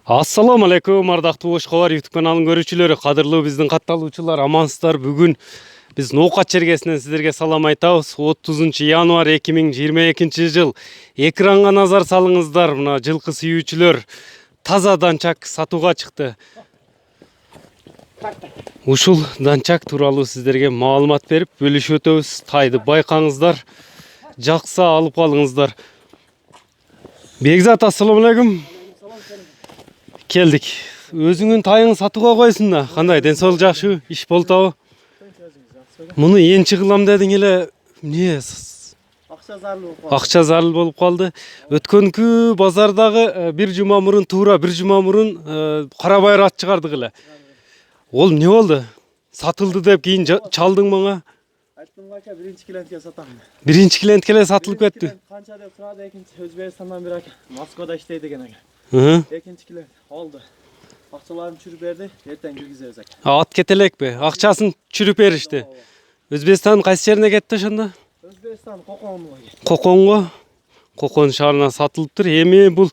Assalamu алейкум, ардактуу Ош Кабар YouTube каналынын көрүүчүлөрү, кадырлуу биздин катталуучулар, амансыздар. Бүгүн биз Ноокат чергесинен сиздерге салам айтабыз. 30 январь 2022 жыл. Экранга назар салыңыздар. Мына жылкы сүйүүчүлөр таза данчак сатууга чыкты. Ушул данчак тууралуу сиздерге маалымат берип бөлүшүп өтөбүз. Тайды байкаңыздар, жакса алып калыңыздар. Бекзат, ассаламу алейкум. Келдик. Өзүңүн тайыңы сатууга койсуң да. Кандай, ден соолук жакшыбы? Иш болтабы? Муну энчи кылам дедиң эле, эмне? Акча зарыл болуп калды. Өткөнкү базардагы бир жума мурун, туура бир жума мурун кара байыр ат чыгардык эле. Ол эмне болду? Сатылды деп кийин чалдың мага? Айттым ака, биринчи клиентке сатам. Биринчи клиентке эле сатылып кетти. Канча деп сурады, экинчи Өзбекстандан бир ака. Москвада иштейт экен ака. Экинчи клиент алды. Акчаларын чүрүп берди, эртең киргизебиз ака. Ат кете элекпи? Акчасын чүрүп беришти. Өзбекстандын кайсы жерине кетти ошондо? Өзбекстан Коконго кетти. Коконго. Кокон шаарына сатылыптыр. Эми бул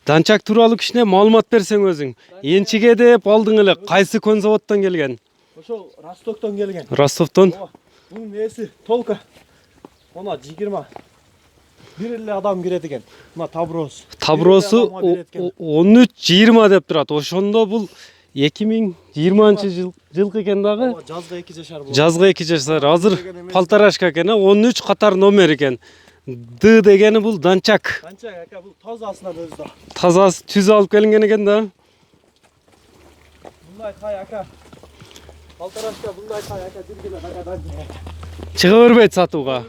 данчак тууралуу кичине маалымат берсең өзүң. Энчиге деп алдың эле, кайсы көн заводдон келген? Ошол Ростоктон келген. Ростовдон. Бунун ээси толка. Она 20. Бир эле адам кирет экен. Мына Таброс. Табросу 13-20 деп турат. Ошондо бул 2020 жылкы экен дагы. Жазга 2 жашар болду. Жазга 2 жашар. Азыр полторашка экен, 13 катар номер экен. Д дегени бул данчак. Данчак ака, бул тазасынан өзү да. Тазасы түз алып келинген экен да. Мындай тай ака. Полторашка мындай тай ака, бир келе ака данчак. Чыга бербейт сатууга.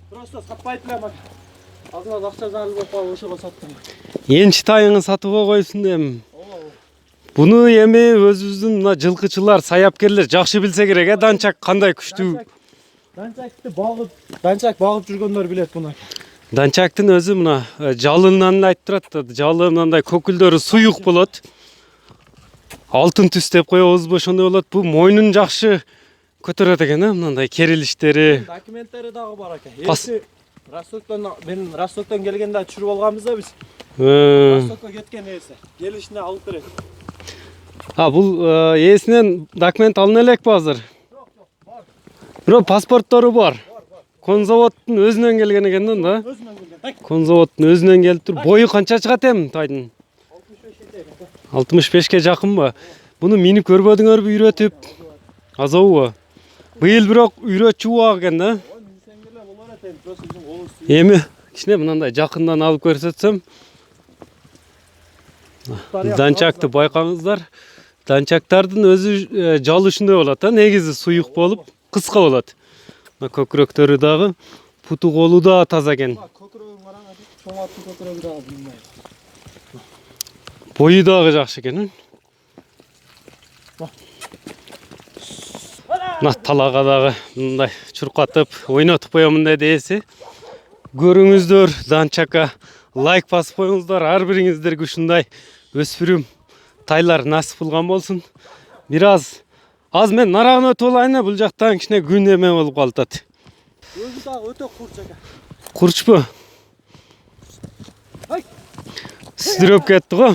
Просто сатпайт элем ака. Азыр акча зарыл болуп калып ошого саттым. Энчи тайыңы сатууга койсун дем. Буну эми өзүбүздүн мына жылкычылар, саяпкерлер жакшы билсе керек, данчак кандай күчтүү. Данчак багып жүргөндөр билет буну. Данчактын өзү мына жалынынан айтып турат. Жалы мындай көкүлдөрү суюк болот. Алтын түс деп коебузбу, ошондой болот. Бу мойнун жакшы көтөрөт экен, мындай керилиштери. Документтери дагы бар экен. Мен Ростоктон келгенде чүрүп алганбыз да биз. Ростокко кеткен ээси. Келишине алып берет. Бул ээсинен документ алына элекпи азыр? Жок, бар. Бирок паспорттору бар. Конзаводдун өзүнөн келген экен да? Өзүнөн келген. Конзаводдун өзүнөн келип тур. Бою канча чыгат эми тайдын? 65ке жакынбы? Буну минип көрбөдүңөрбү үйрөтүп? Азабы? Быйыл бирок үйрөтчү убак экен да? Эми кичине мындай жакындан алып көрсөтсөм. Данчакты байкаңыздар. Данчактардын өзү жалы ушундай болот да, негизи суюк болуп, кыска болот. Мына көкүрөктөрү дагы, путу колу да таза экен. Көкүрөгүн караңыз, чоң аттын көкүрөгү дагы мындай. Бою дагы жакшы экен. Мына талага дагы мындай чуркатып, ойнотуп коёмун деди ээси. Көрүңүздөр данчакка лайк басып коюңуздар. Ар бириңиздерге ушундай өспүрүм тайлар насип кылган болсун. Бир аз мен нарагын өтүп алайын, бул жактан кичине күн эме болуп калат. Өзү дагы өтө курч экен. Курчпу? Сүрөп кетти го.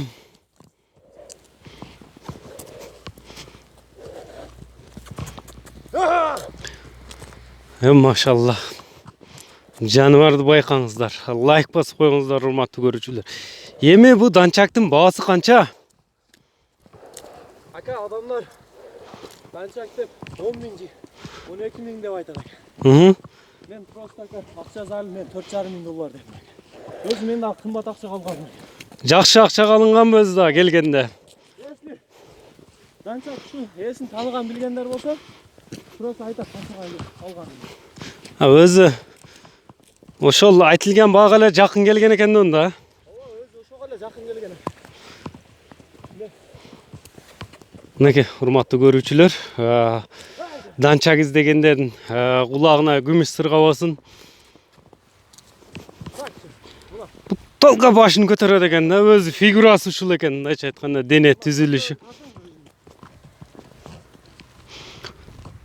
Машалла. Жаныбарды байкаңыздар. Лайк басып коюңуздар, урматтуу көрүүчүлөр. Эми бу данчактын баасы канча? Ака, адамдар данчак деп 10 миң, 12 миң деп айтат ака. Мен просто акча зарыл, мен 4,5 миң доллар деп. Өзү мен дагы кымбат акча калган. Жакшы акча калынганбы өзү да келгенде? Данчак ушу ээсин таныган билгендер болсо, просто айтат канчага калган. Өзү ошол айтылган баага эле жакын келген экен да онда. Өзү ошого эле жакын келген. Мынакей, урматтуу көрүүчүлөр, данчак издегендердин кулагына күмүш сырга болсун. Толка башын көтөрөт экен да, өзү фигурасы ушул экен, мындайча айтканда, дене түзүлүшү.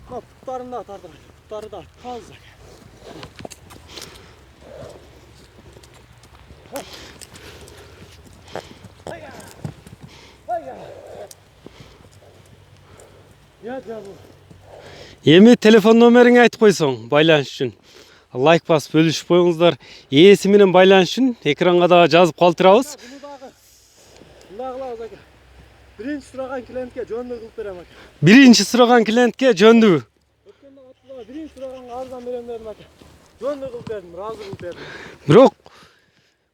Туттарында тартыр, туттары да таза. Ya canım. Эми телефон номериңи айтып койсоң байланыш үчүн. Лайк басып бөлүшүп коюңуздар. Ээси менен байланыш үчүн экранга дагы жазып калтырабыз. Bunu dağı. Bunday qilamiz aka. Birinchi so'ragan klientga jo'ndoq qilib beraman aka. Биринчи сураган клиентке жөндүү. O'tganda Abdulla birinchi so'raganga arzon beraman dedim aka. Jo'ndoq qilib berdim, rozi qilib berdim. Бирок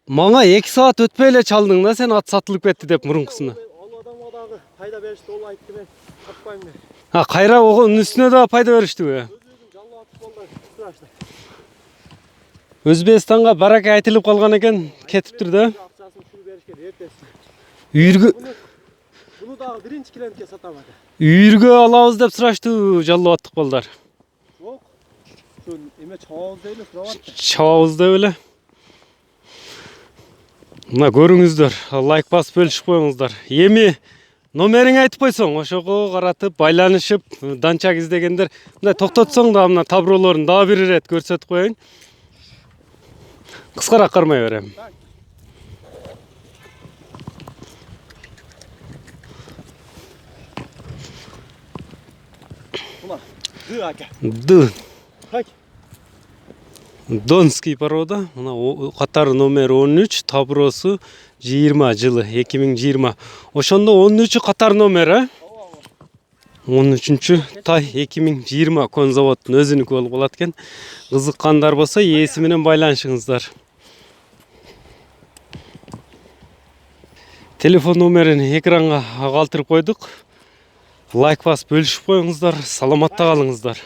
мага 2 саат өтпөй эле чалдың да сен ат сатылып кетти деп мурункусуна. Ол адамга дагы пайда беришти, ол айтты мен сатпайм мен. Кайра огонун үстүнө да пайда бериштиби? Өзүнүн жалла атып болду, сурашты. Өзбекстанга барака айтылып калган экен, кетиптир да. Акчасын шул беришке эртеси. Үйүргө Bunu dagı birinchi klientga sataman aka. үйүргө алабыз деп сурашты жаллап аттык балдар. Yo'q. Shu nima chavuz deyli so'rayapti. Чабабыз деп эле. Мына көрүңүздөр, лайк басып бөлүшүп коюңуздар. Эми номериңи айтып койсоң, ошого каратып байланышып, данчак издегендер, мындай токтотсоң да мына табролорун дагы бир ирет көрсөтүп коеюн. Кыскараак кармай берем. Buna. Dı aka. Д. Hak. Донский порода. Мына катары номер 13, табросу 20 жылы 2020. Ошондо 13 катар номер, а? 13-чү тай 2020 конзаводдун өзүнүкү болуп калат экен. Кызыккандар болсо ээси менен байланышыңыздар. Телефон номерин экранга калтырып койдук. Лайк басып бөлүшүп коюңуздар. Саламатта калыңыздар.